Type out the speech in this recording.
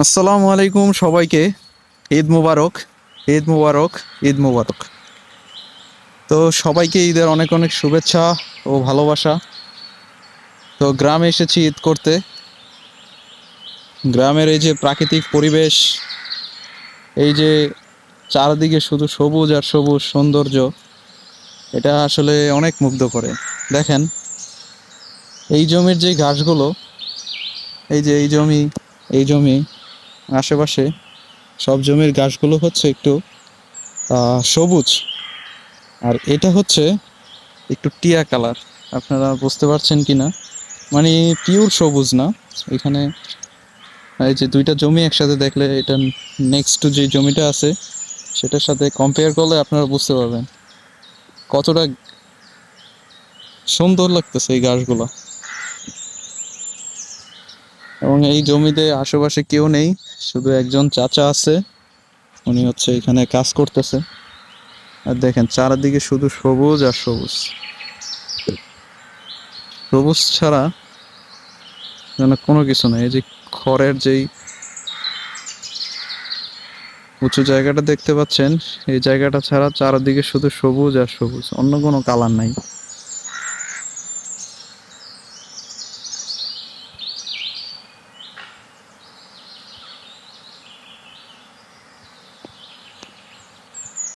আসসালামু আলাইকুম সবাইকে। ঈদ মুবারক, ঈদ মুবারক, ঈদ মুবারক। তো সবাইকে ঈদের অনেক অনেক শুভেচ্ছা ও ভালোবাসা। তো গ্রামে এসেছি ঈদ করতে। গ্রামের এই যে প্রাকৃতিক পরিবেশ, এই যে চারদিকে শুধু সবুজ আর সবুজ সৌন্দর্য, এটা আসলে অনেক মুগ্ধ করে। দেখেন এই জমির যে ঘাসগুলো, এই যে এই জমি আশেপাশে সব জমির ঘাসগুলো হচ্ছে একটু সবুজ, আর এটা হচ্ছে একটু টিয়া কালার। আপনারা বুঝতে পারছেন কি না, মানে পিওর সবুজ না। এখানে এই যে দুইটা জমি একসাথে দেখলে, এটা নেক্সট টু যে জমিটা আছে সেটার সাথে কম্পেয়ার করলে আপনারা বুঝতে পারবেন কতটা সুন্দর লাগতেছে এই গাছগুলো। এবং এই জমিতে আশেপাশে কেউ নেই, শুধু একজন চাচা আছে, উনি হচ্ছে এখানে কাজ করতেছে। আর দেখেন চারদিকে শুধু সবুজ আর সবুজ, সবুজ ছাড়া যেন কোনো কিছু নেই। এই যে খড়ের যেই উঁচু জায়গাটা দেখতে পাচ্ছেন, এই জায়গাটা ছাড়া চারদিকে শুধু সবুজ আর সবুজ, অন্য কোনো কালার নাই।